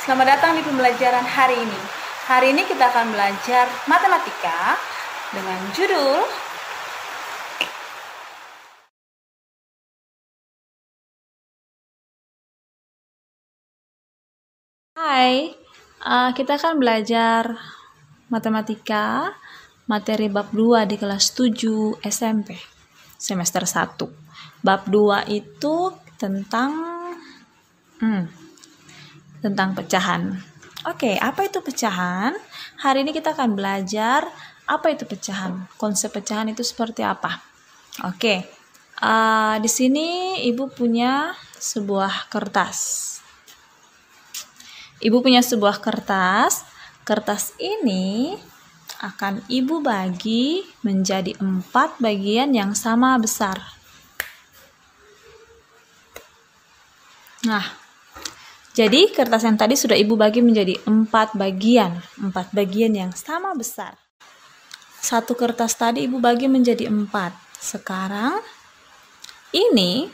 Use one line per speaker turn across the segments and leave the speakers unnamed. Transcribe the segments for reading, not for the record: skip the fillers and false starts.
Selamat datang di pembelajaran hari ini. Hari ini kita akan belajar matematika dengan judul kita akan belajar matematika materi bab 2 di kelas 7 SMP semester 1. Bab 2 itu tentang pecahan. Oke, apa itu pecahan? Hari ini kita akan belajar apa itu pecahan. Konsep pecahan itu seperti apa? Oke, di sini Ibu punya sebuah kertas. Ibu punya sebuah kertas. Kertas ini akan Ibu bagi menjadi 4 bagian yang sama besar. Nah, jadi kertas yang tadi sudah Ibu bagi menjadi 4 bagian yang sama besar. Satu kertas tadi Ibu bagi menjadi 4. Sekarang ini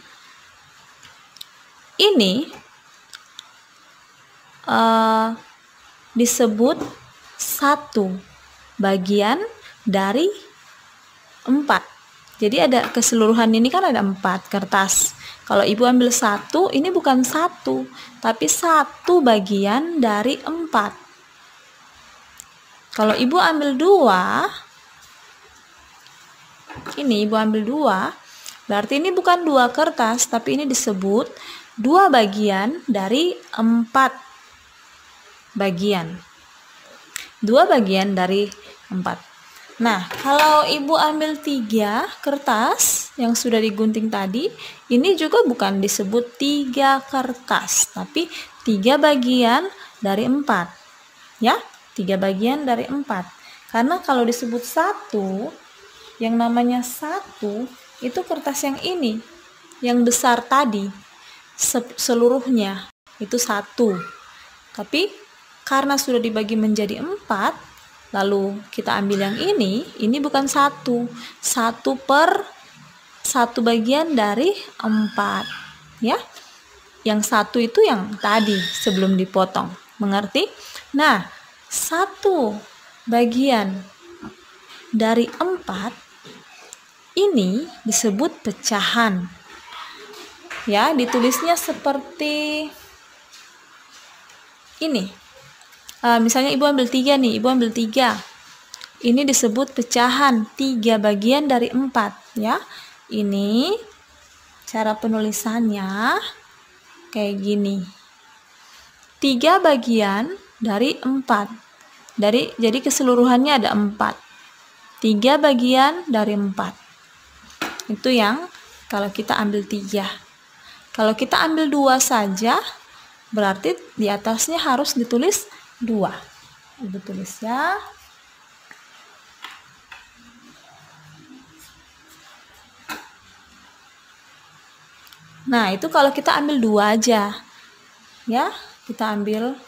disebut 1 bagian dari 4. Jadi ada keseluruhan ini kan ada 4 kertas. Kalau Ibu ambil 1, ini bukan 1, tapi 1 bagian dari 4. Kalau Ibu ambil 2, ini Ibu ambil 2, berarti ini bukan 2 kertas, tapi ini disebut 2 bagian dari 4 bagian. 2 bagian dari 4. Nah, kalau Ibu ambil 3 kertas yang sudah digunting tadi, ini juga bukan disebut 3 kertas, tapi 3 bagian dari 4. Ya, 3 bagian dari 4. Karena kalau disebut 1, yang namanya 1, itu kertas yang ini, yang besar tadi, seluruhnya, itu 1. Tapi, karena sudah dibagi menjadi 4, lalu kita ambil yang ini bukan 1. 1/1 bagian dari 4. Ya. Yang 1 itu yang tadi sebelum dipotong. Mengerti? Nah, 1 bagian dari 4 ini disebut pecahan. Ya, ditulisnya seperti ini. Misalnya Ibu ambil 3 nih, Ibu ambil 3. Ini disebut pecahan, 3 bagian dari 4, ya. Ini cara penulisannya kayak gini. 3 bagian dari 4. Jadi keseluruhannya ada 4. 3 bagian dari 4. Itu yang kalau kita ambil 3. Kalau kita ambil 2 saja, berarti di atasnya harus ditulis 2. Ibu tulis ya. Nah, itu kalau kita ambil 2 aja. Ya, kita ambil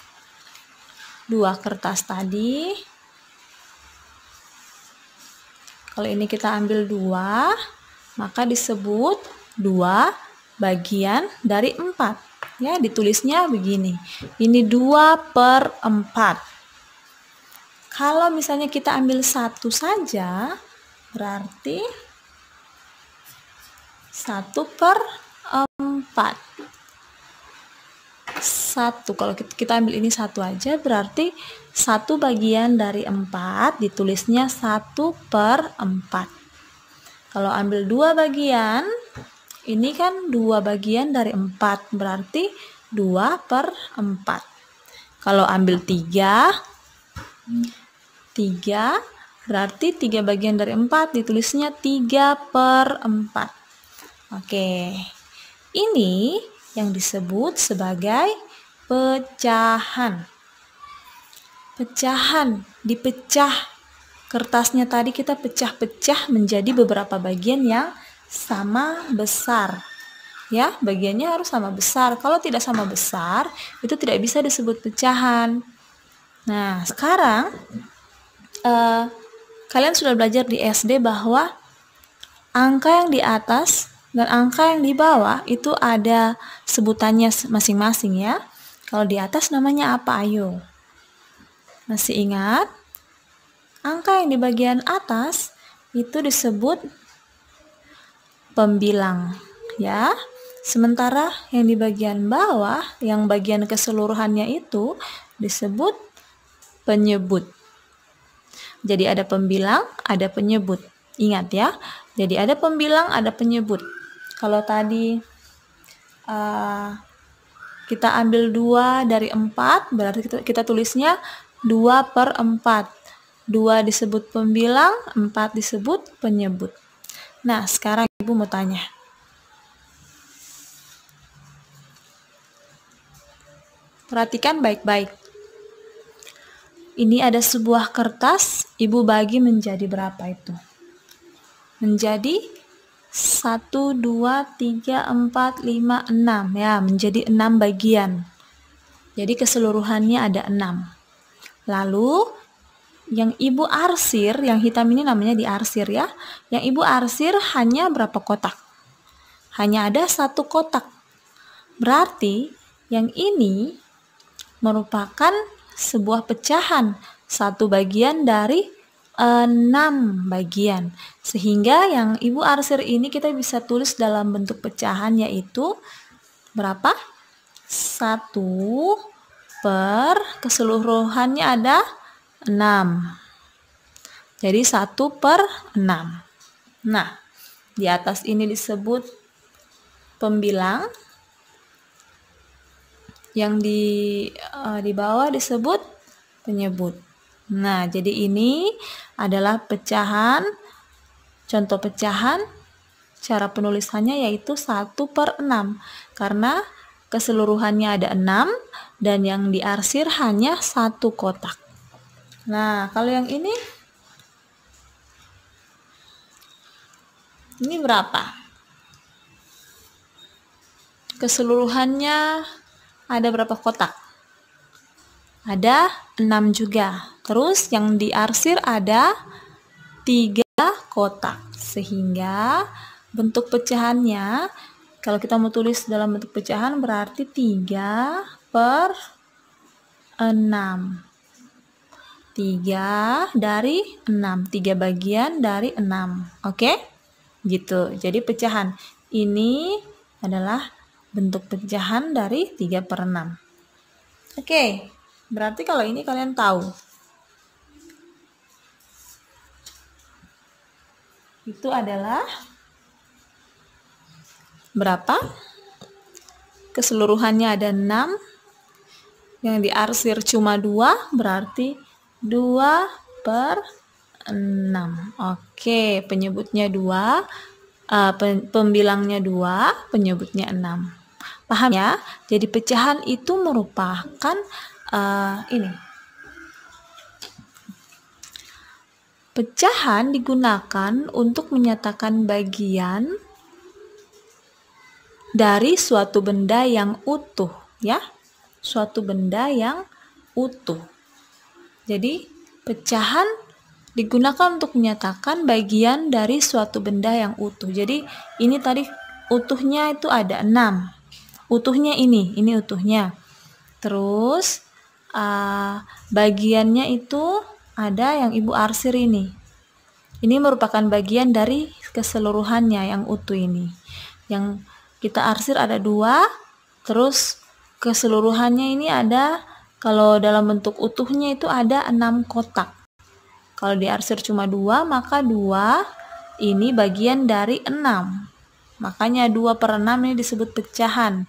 2 kertas tadi. Kalau ini kita ambil 2, maka disebut 2 bagian dari 4. Ya, ditulisnya begini. Ini 2/4. Kalau misalnya kita ambil 1 saja, berarti 1/4. 1. Kalau kita ambil ini 1 aja, berarti 1 bagian dari 4 ditulisnya 1/4. Kalau ambil 2 bagian, ini kan 2 bagian dari 4, berarti 2/4. Kalau ambil 3, berarti 3 bagian dari 4 ditulisnya 3/4. Oke, ini yang disebut sebagai pecahan. Pecahan, dipecah. Kertasnya tadi kita pecah-pecah menjadi beberapa bagian yang sama besar. Ya, bagiannya harus sama besar. Kalau tidak sama besar, itu tidak bisa disebut pecahan. Nah, sekarang kalian sudah belajar di SD bahwa angka yang di atas dan angka yang di bawah itu ada sebutannya masing-masing ya. Kalau di atas namanya apa? Ayo. Masih ingat? Angka yang di bagian atas itu disebut pembilang, ya. Sementara yang di bagian bawah, yang bagian keseluruhannya itu disebut penyebut. Jadi ada pembilang, ada penyebut. Ingat ya. Jadi ada pembilang, ada penyebut. Kalau tadi kita ambil 2 dari 4, berarti kita tulisnya 2/4. 2 disebut pembilang, 4 disebut penyebut. Nah, sekarang Ibu mau tanya. Perhatikan baik-baik. Ini ada sebuah kertas, Ibu bagi menjadi berapa itu? Menjadi 1, 2, 3, 4, 5, 6. Ya, menjadi 6 bagian. Jadi keseluruhannya ada 6. Lalu, yang Ibu arsir, yang hitam ini namanya diarsir ya. Yang Ibu arsir hanya berapa kotak? Hanya ada 1 kotak. Berarti, yang ini merupakan sebuah pecahan, 1 bagian dari 6 bagian. Sehingga yang Ibu arsir ini kita bisa tulis dalam bentuk pecahan, yaitu berapa? 1 per keseluruhannya ada 6. Jadi 1 per 6. Nah, di atas ini disebut pembilang. Yang di bawah disebut penyebut. Nah, jadi ini adalah pecahan, contoh pecahan, cara penulisannya yaitu 1/6, karena keseluruhannya ada 6 dan yang diarsir hanya 1 kotak. Nah, kalau yang ini berapa? Keseluruhannya ada berapa kotak? Ada 6 juga. Terus yang diarsir ada 3 kotak. Sehingga bentuk pecahannya, kalau kita mau tulis dalam bentuk pecahan berarti 3/6. 3 dari 6. 3 bagian dari 6. Oke? Gitu. Jadi pecahan. Ini adalah bentuk pecahan dari 3/6. Oke, berarti kalau ini kalian tahu. Itu adalah berapa? Keseluruhannya ada 6. Yang diarsir cuma 2, berarti 2/6. Oke, penyebutnya 2, pembilangnya 2, penyebutnya 6. Paham ya? Jadi pecahan itu merupakan ini. Pecahan digunakan untuk menyatakan bagian dari suatu benda yang utuh, ya. Suatu benda yang utuh. Jadi, pecahan digunakan untuk menyatakan bagian dari suatu benda yang utuh. Jadi, ini tadi utuhnya itu ada 6. Utuhnya ini utuhnya. Terus bagiannya itu ada yang Ibu arsir ini. Ini merupakan bagian dari keseluruhannya yang utuh ini. Yang kita arsir ada 2, terus keseluruhannya ini ada, kalau dalam bentuk utuhnya itu ada 6 kotak. Kalau diarsir cuma 2, maka 2 ini bagian dari 6. Makanya 2/6 ini disebut pecahan.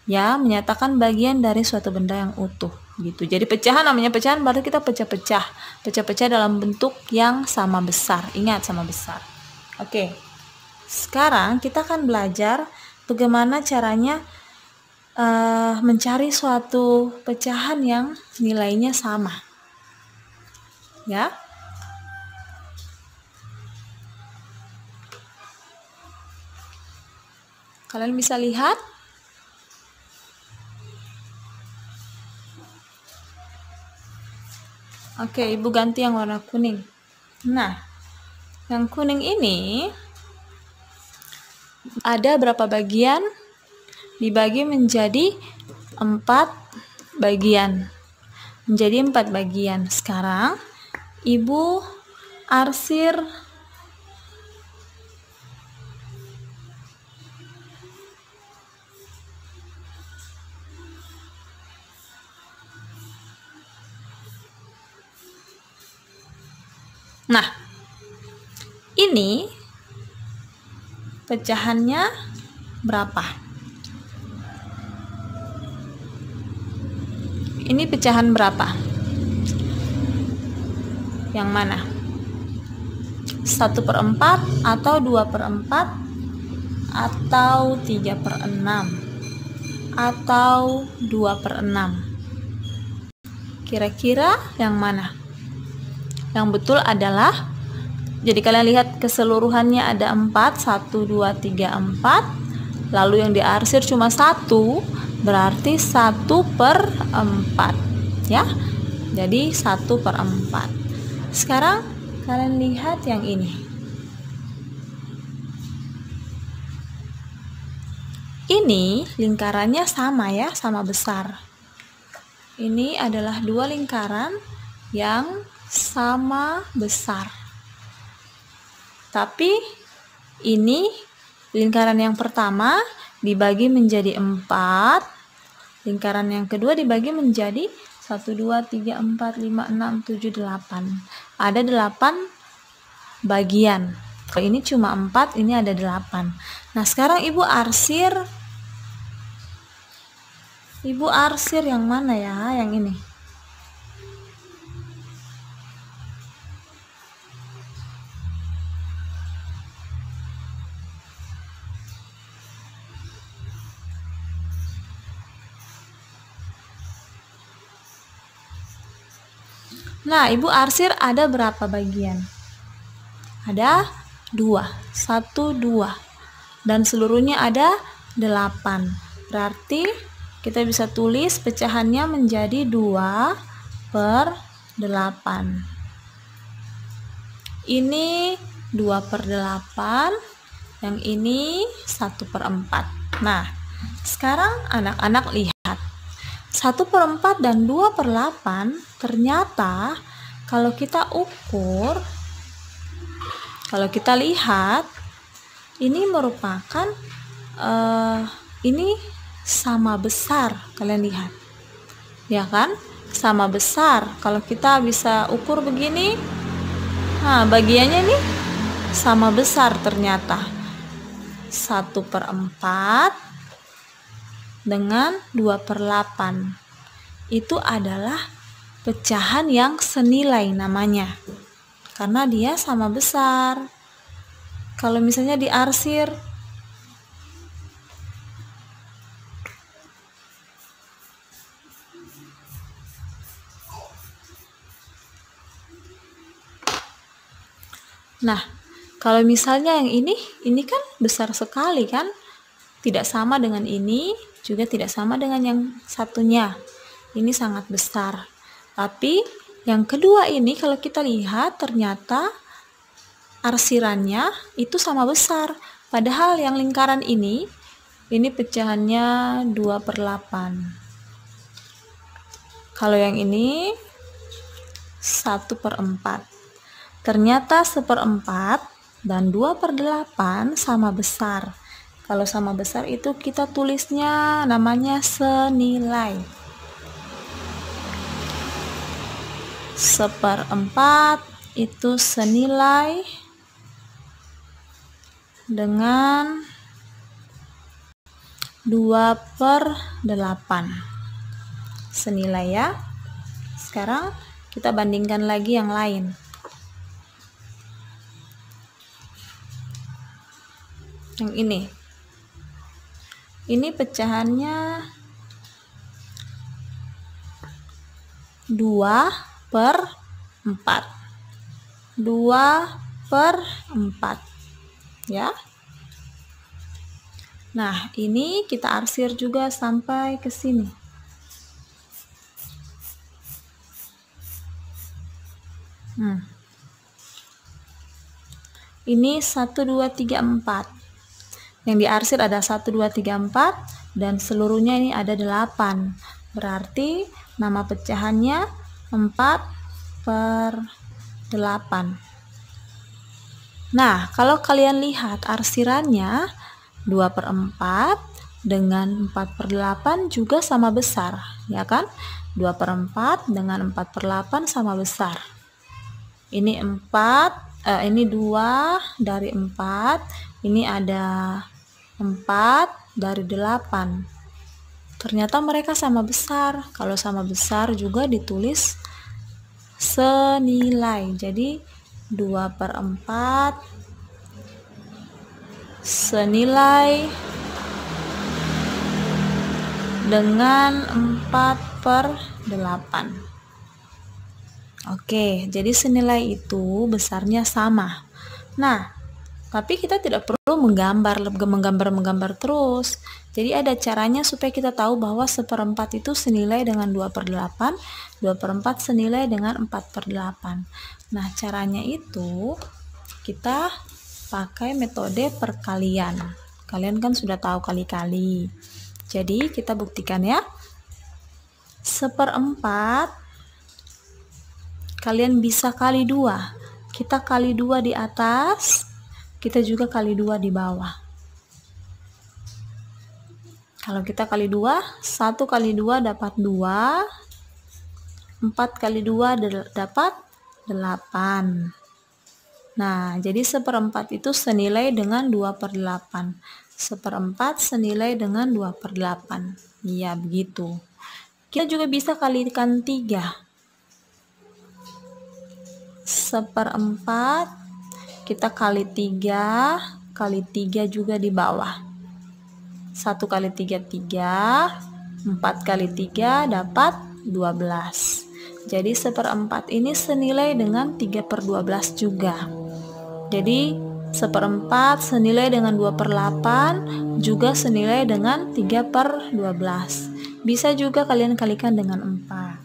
Ya, menyatakan bagian dari suatu benda yang utuh gitu. Jadi pecahan, namanya pecahan berarti kita pecah-pecah dalam bentuk yang sama besar. Ingat, sama besar. Oke. Sekarang kita akan belajar bagaimana caranya mencari suatu pecahan yang nilainya sama. Ya. Kalian bisa lihat? Oke, Ibu ganti yang warna kuning. Nah, yang kuning ini ada berapa bagian? Dibagi menjadi 4 bagian. Menjadi 4 bagian. Sekarang Ibu arsir Nah, ini pecahannya berapa? Ini pecahan berapa? Yang mana? 1/4 atau 2/4 atau 3/6 atau 2/6? Kira-kira yang mana? Yang betul adalah, jadi kalian lihat keseluruhannya ada 4, 1, 2, 3, 4. Lalu yang diarsir cuma 1, berarti 1/4 ya. Jadi 1/4. Sekarang kalian lihat yang ini. Ini lingkarannya sama ya, sama besar. Ini adalah 2 lingkaran yang sama besar. Tapi ini lingkaran yang pertama dibagi menjadi 4, lingkaran yang kedua dibagi menjadi 1, 2, 3, 4, 5, 6, 7, 8. Ada 8 bagian. Kalau ini cuma 4, ini ada 8. Nah, sekarang Ibu arsir yang mana ya? Yang ini. Nah, Ibu arsir ada berapa bagian? Ada 2, 1, 2. Dan seluruhnya ada 8. Berarti kita bisa tulis pecahannya menjadi 2/8. Ini 2/8, yang ini 1/4. Nah, sekarang anak-anak lihat. 1/4 dan 2/8 ternyata kalau kita ukur, kalau kita lihat, ini merupakan ini sama besar. Kalian lihat ya kan, sama besar. Kalau kita bisa ukur begini, nah bagiannya nih sama besar ternyata. 1/4 dengan 2/8 itu adalah pecahan yang senilai namanya, karena dia sama besar. Kalau misalnya diarsir, nah kalau misalnya yang ini kan besar sekali kan, tidak sama dengan ini, juga tidak sama dengan yang satunya. Ini sangat besar. Tapi yang kedua ini kalau kita lihat ternyata arsirannya itu sama besar. Padahal yang lingkaran ini pecahannya 2/8. Kalau yang ini 1/4. Ternyata 1/4 dan 2/8 sama besar. Kalau sama besar itu kita tulisnya namanya senilai. 1/4 itu senilai dengan 2/8. Senilai ya. Sekarang kita bandingkan lagi yang lain. Yang ini pecahannya 2/4. 2/4 ya. Nah, ini kita arsir juga sampai ke sini. Ini 1, 2, 3, 4. Yang diarsir ada 1, 2, 3, 4 dan seluruhnya ini ada 8. Berarti nama pecahannya 4/8. Nah, kalau kalian lihat arsirannya 2/4 dengan 4/8 juga sama besar, ya kan? 2/4 dengan 4/8 sama besar. Ini 2 dari 4, ini ada 4 dari 8. Ternyata mereka sama besar. Kalau sama besar juga ditulis senilai. Jadi 2/4 senilai dengan 4/8. Oke, jadi senilai itu besarnya sama. Nah, tapi kita tidak perlu menggambar terus. Jadi ada caranya supaya kita tahu bahwa 1/4 itu senilai dengan 2/8, 2/4 senilai dengan 4/8. Nah, caranya itu kita pakai metode perkalian. Kalian kan sudah tahu kali-kali. Jadi kita buktikan ya. 1/4 kalian bisa kali 2. Kita kali 2 di atas, kita juga kali 2 di bawah. Kalau kita kali 2, 1 kali 2 dapat 2, 4 kali 2 dapat 8. Nah, jadi 1/4 itu senilai dengan 2/8. 1/4 senilai dengan 2/8. Iya, begitu. Kita juga bisa kalikan 3. 1/4 kita kali 3 juga di bawah. 1 kali 3 3, 4 kali 3 dapat 12. Jadi 1/4 ini senilai dengan 3/12 juga. Jadi 1/4 senilai dengan 2/8 juga senilai dengan 3/12. Bisa juga kalian kalikan dengan 4.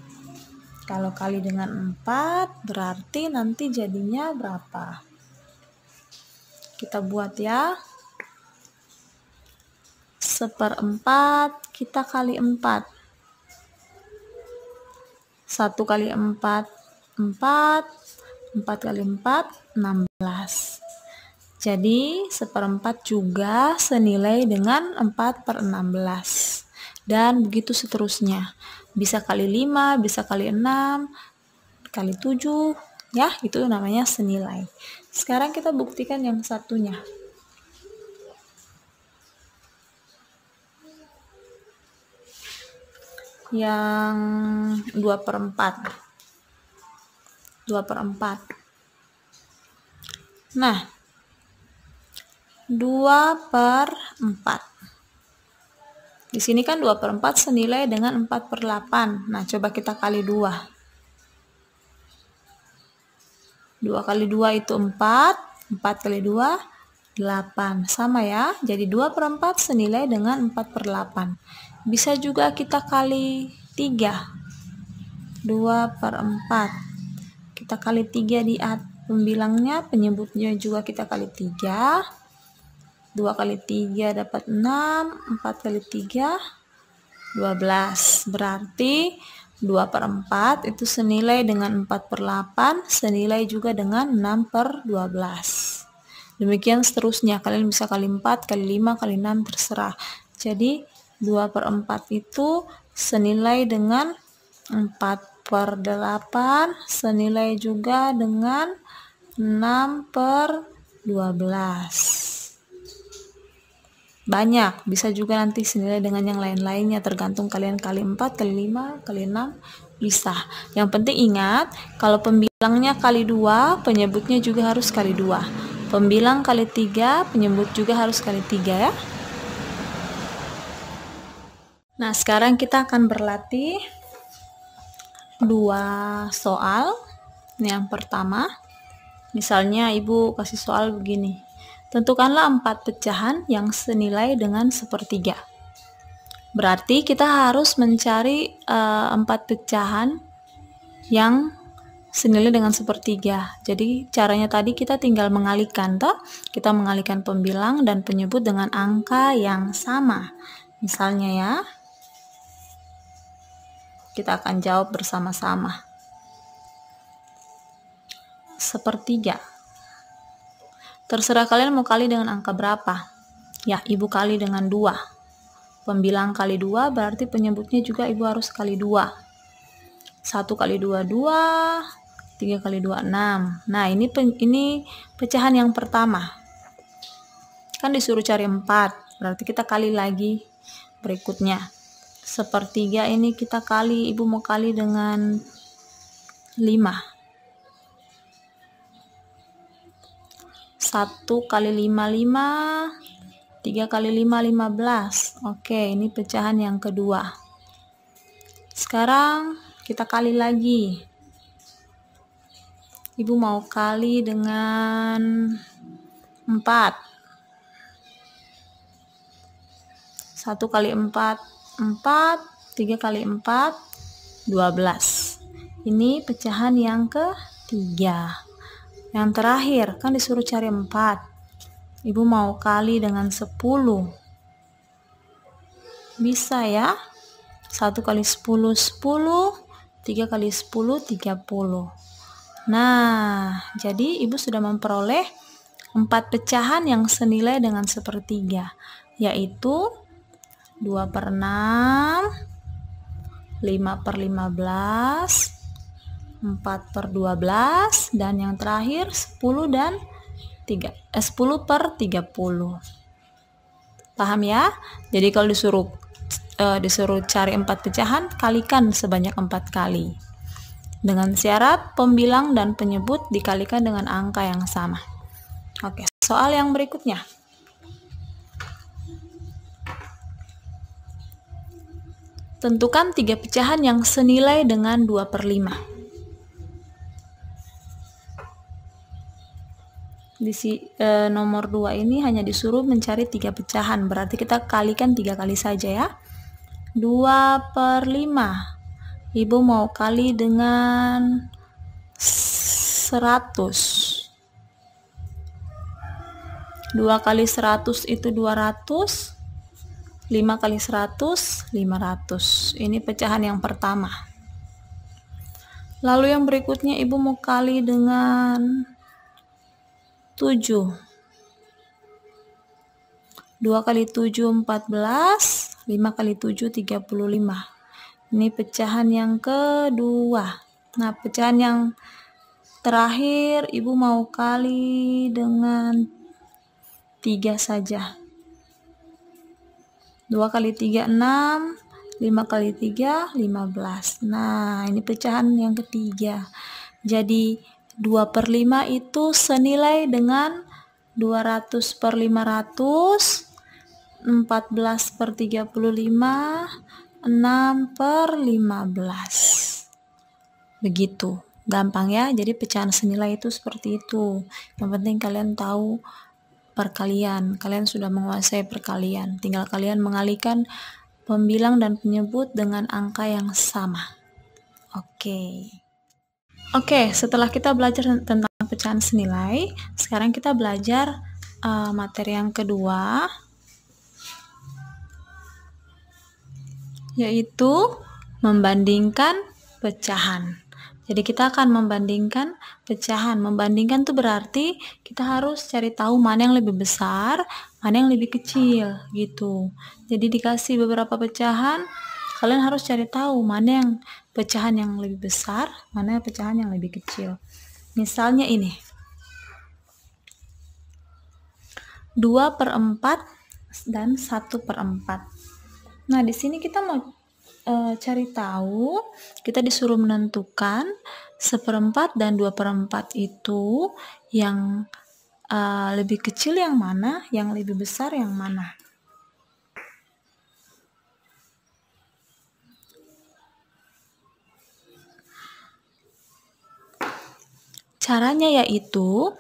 Kalau kali dengan 4 berarti nanti jadinya berapa? Kita buat ya. 1/4 kita kali 4. 1 kali 4 4, 4 kali 4 16. Jadi 1/4 juga senilai dengan 4/16. Dan begitu seterusnya. Bisa kali 5, bisa kali 6, kali 7, ya, itu namanya senilai. Sekarang kita buktikan yang satunya. Yang 2/4. 2/4. Nah, 2/4. Di sini kan 2/4 senilai dengan 4/8. Nah, coba kita kali 2. 2 kali 2 itu 4, 4 kali 2, 8. Sama ya, jadi 2/4 senilai dengan 4/8. Bisa juga kita kali 3. 2/4. Kita kali 3 di pembilangnya, penyebutnya juga kita kali 3. 2 kali 3 dapat 6, 4 kali 3, 12. Berarti 2/4 itu senilai dengan 4/8, senilai juga dengan 6/12. Demikian seterusnya, kalian bisa kali 4, kali 5, kali 6, terserah. Jadi 2/4 itu senilai dengan 4/8, senilai juga dengan 6/12. Banyak, bisa juga nanti senilai dengan yang lain-lainnya, tergantung kalian kali 4, kali 5, kali 6, bisa. Yang penting ingat, kalau pembilangnya kali 2, penyebutnya juga harus kali 2. Pembilang kali 3, penyebut juga harus kali 3 ya. Nah, sekarang kita akan berlatih 2 soal. Yang pertama, misalnya ibu kasih soal begini. Tentukanlah 4 pecahan yang senilai dengan 1/3. Berarti kita harus mencari 4 pecahan yang senilai dengan 1/3. Jadi caranya tadi kita tinggal mengalihkan, toh? Kita mengalihkan pembilang dan penyebut dengan angka yang sama. Misalnya ya, Kita akan jawab bersama-sama. Sepertiga. Terserah kalian mau kali dengan angka berapa. Ya, ibu kali dengan 2. Pembilang kali 2 berarti penyebutnya juga ibu harus kali 2. 1 kali 2, 2. 3 kali 2, 6. Nah, ini pecahan yang pertama. Kan disuruh cari 4. Berarti kita kali lagi berikutnya. Sepertiga ini kita kali, ibu mau kali dengan 5. 1 kali 5, 5. 3 kali 5, 15. Oke, ini pecahan yang kedua. Sekarang kita kali lagi. Ibu mau kali dengan 4. 1 kali 4, 4. 3 kali 4, 12. Ini pecahan yang ketiga. Yang terakhir, kan disuruh cari 4. Ibu mau kali dengan 10. Bisa ya? 1 kali 10, 10. 3 kali 10, 30. Nah, jadi ibu sudah memperoleh 4 pecahan yang senilai dengan sepertiga, yaitu 2/6, 5/15, 4/12, dan yang terakhir 10/30. Paham ya? Jadi kalau disuruh cari 4 pecahan, kalikan sebanyak 4 kali. Dengan syarat pembilang dan penyebut dikalikan dengan angka yang sama. Oke, soal yang berikutnya. Tentukan 3 pecahan yang senilai dengan 2/5. Di nomor 2 ini hanya disuruh mencari 3 pecahan, berarti kita kalikan 3 kali saja ya. 2/5. Ibu mau kali dengan 100. 2 kali 100 itu 200. 5 kali 100, 500. Ini pecahan yang pertama. Lalu yang berikutnya ibu mau kali dengan 7. 2 kali 7, 14. 5 kali 7, 35. Ini pecahan yang kedua. Nah, pecahan yang terakhir ibu mau kali dengan 3 saja. 2 kali 3, 6. 5 kali 3, 15. Nah, ini pecahan yang ketiga. Jadi 2/5 itu senilai dengan 200/500, 14/35, 6/15. Begitu, gampang ya. Jadi pecahan senilai itu seperti itu. Yang penting kalian tahu perkalian. Kalian sudah menguasai perkalian. Tinggal kalian mengalihkan pembilang dan penyebut dengan angka yang sama. Oke, setelah kita belajar tentang pecahan senilai, sekarang kita belajar materi yang kedua, yaitu membandingkan pecahan. Jadi kita akan membandingkan pecahan. Membandingkan itu berarti kita harus cari tahu mana yang lebih besar, mana yang lebih kecil, gitu. Jadi dikasih beberapa pecahan, kalian harus cari tahu mana yang pecahan yang lebih besar, mana pecahan yang lebih kecil. Misalnya ini, 2/4 dan 1/4. Nah, di sini kita mau cari tahu, kita disuruh menentukan 1/4 dan 2/4 itu yang lebih kecil yang mana, yang lebih besar yang mana. Caranya yaitu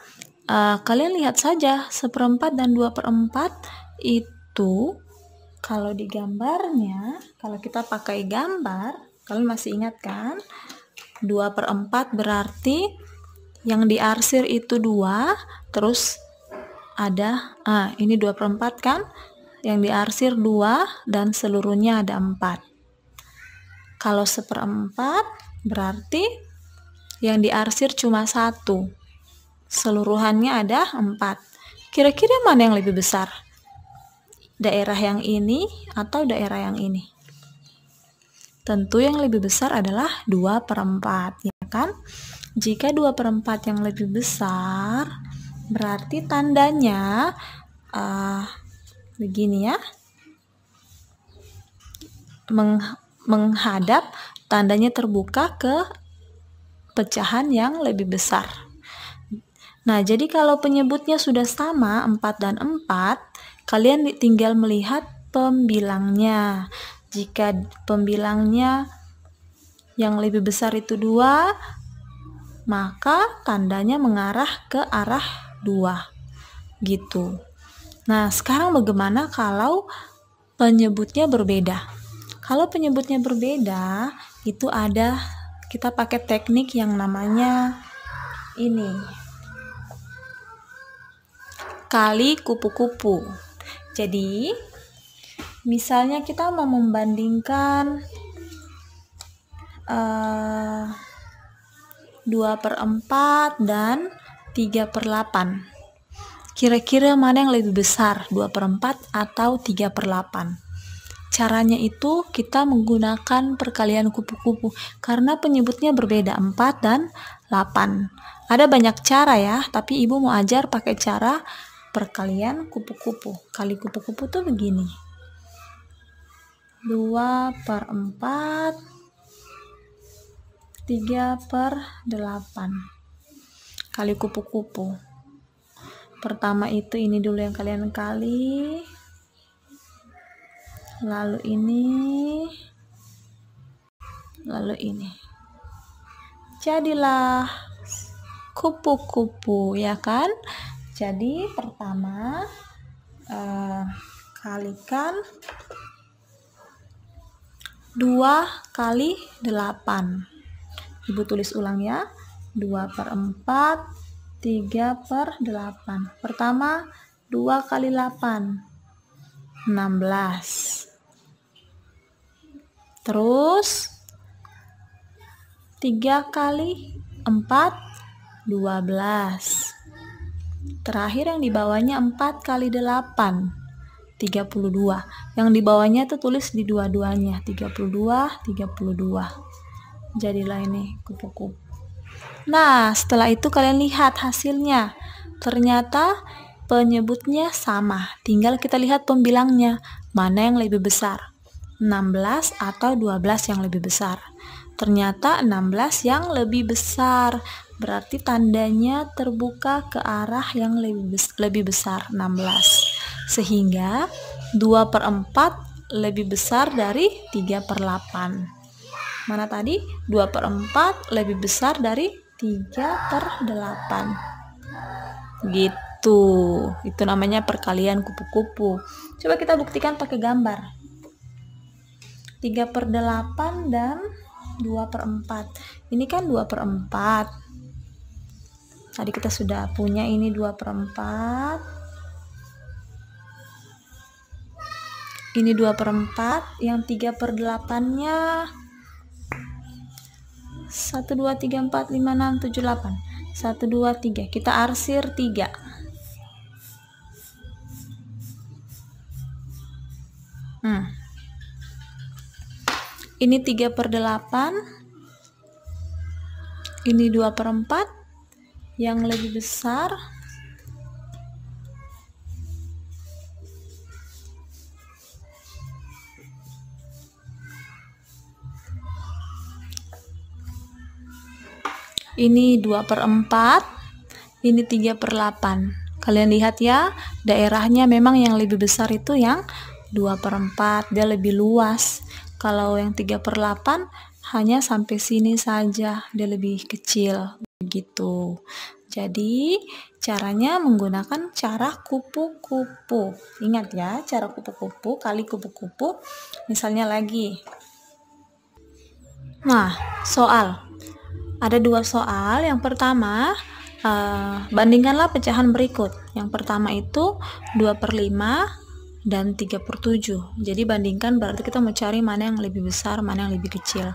kalian lihat saja 1/4 dan 2/4 itu kalau di gambarnya, kalau kita pakai gambar, kalian masih ingat kan? 2/4 berarti yang diarsir itu 2, terus ada, ini 2/4 kan? Yang diarsir 2 dan seluruhnya ada 4. Kalau 1/4 berarti yang diarsir cuma 1. Seluruhannya ada 4. Kira-kira mana yang lebih besar? Daerah yang ini atau daerah yang ini? Tentu yang lebih besar adalah 2/4, ya kan? Jika 2/4 yang lebih besar, berarti tandanya begini ya. Menghadap, tandanya terbuka ke pecahan yang lebih besar. Nah, jadi kalau penyebutnya sudah sama 4 dan 4, kalian tinggal melihat pembilangnya. Jika pembilangnya yang lebih besar itu 2, maka tandanya mengarah ke arah 2. Gitu. Nah, sekarang bagaimana kalau penyebutnya berbeda? Kalau penyebutnya berbeda, itu kita pakai teknik yang namanya ini, kali kupu-kupu. Jadi, misalnya kita mau membandingkan 2/4 dan 3/8. Kira-kira mana yang lebih besar, 2/4 atau 3/8? Caranya itu kita menggunakan perkalian kupu-kupu karena penyebutnya berbeda, 4 dan 8. Ada banyak cara ya, tapi ibu mau ajar pakai cara perkalian kupu-kupu. Kali kupu-kupu tuh begini. 2/4, 3/8. Kali kupu-kupu. Pertama itu ini dulu yang kalian kali. Lalu ini. Jadilah kupu-kupu, ya kan? Jadi pertama kalikan 2 kali 8. Ibu tulis ulang ya. 2/4, 3/8. Pertama 2 kali 8, 16. Terus 3 kali 4, 12. Terakhir yang di bawahnya 4 kali 8, 32. Yang di bawahnya tuh tulis di dua-duanya, 32. Jadilah ini kupu-kupu. Nah, setelah itu kalian lihat hasilnya. Ternyata penyebutnya sama. Tinggal kita lihat pembilangnya. Mana yang lebih besar? 16 atau 12 yang lebih besar? Ternyata 16 yang lebih besar. Berarti tandanya terbuka ke arah yang lebih besar, 16. Sehingga 2/4 lebih besar dari 3/8. Mana tadi? 2/4 lebih besar dari 3/8. Gitu. Itu namanya perkalian kupu-kupu. Coba kita buktikan pakai gambar. 3/8 dan 2/4. Ini kan 2/4. Tadi kita sudah punya ini 2/4. Ini 2/4. Yang 3/8-nya 1, 2, 3, 4, 5, 6, 7, 8. 1, 2, 3. Kita arsir 3. Ini 3/8. Ini 2/4. Yang lebih besar ini 2/4, ini 3/8. Kalian lihat ya, daerahnya memang yang lebih besar itu yang 2/4, dia lebih luas. Kalau yang 3/8 hanya sampai sini saja, dia lebih kecil begitu. Jadi caranya menggunakan cara kupu-kupu. Ingat ya, cara kupu-kupu kali kupu-kupu. Misalnya lagi. Nah, soal. Ada 2 soal. Yang pertama, bandingkanlah pecahan berikut. Yang pertama itu 2/5, dan 3/7. Jadi bandingkan, berarti kita mau cari mana yang lebih besar, mana yang lebih kecil.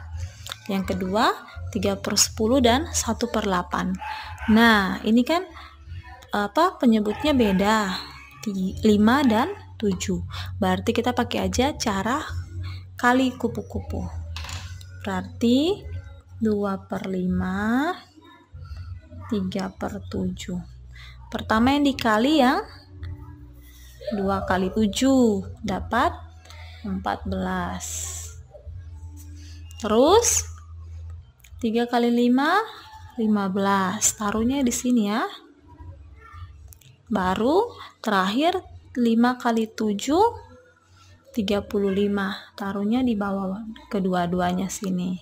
Yang kedua 3/10 dan 1/8. Nah, ini kan penyebutnya beda, 5 dan 7. Berarti kita pakai aja cara kali kupu-kupu. Berarti 2/5, 3/7. Pertama yang dikali yang 2 kali 7 dapat 14. Terus 3 kali 5 15. Taruhnya di sini ya. Baru terakhir 5 kali 7 35. Taruhnya di bawah kedua-duanya sini.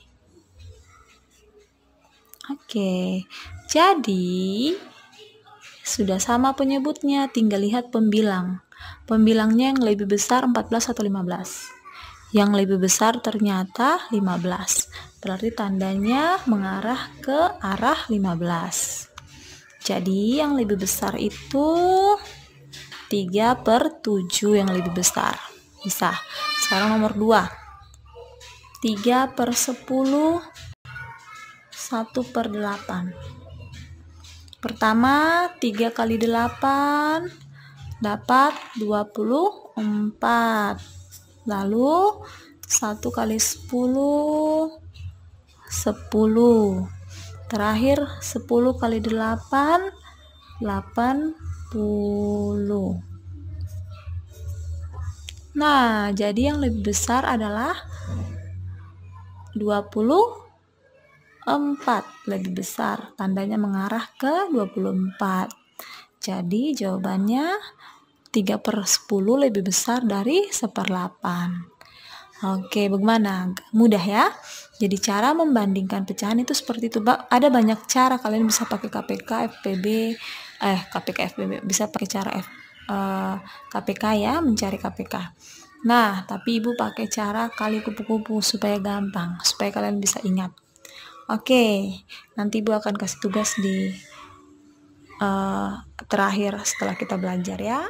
Oke. Jadi sudah sama penyebutnya, tinggal lihat pembilang. Pembilangnya yang lebih besar 14 atau 15. Yang lebih besar ternyata 15. Berarti tandanya mengarah ke arah 15. Jadi yang lebih besar itu 3/7 yang lebih besar. Bisa. Sekarang nomor 2. 3/10, 1/8. Pertama 3 kali 8 dapat 24. Lalu 1 kali 10 10. Terakhir 10 kali 8 80. Nah, jadi yang lebih besar adalah 24, lebih besar. Tandanya mengarah ke 24. Jadi jawabannya 3/10 lebih besar dari 1/8. Oke, bagaimana? Mudah ya? Jadi cara membandingkan pecahan itu seperti itu. Ada banyak cara, kalian bisa pakai KPK, FPB, KPK, FPB, bisa pakai cara KPK ya, mencari KPK. Nah, tapi Ibu pakai cara kali kupu-kupu supaya gampang, supaya kalian bisa ingat. Oke, nanti Ibu akan kasih tugas di terakhir setelah kita belajar ya.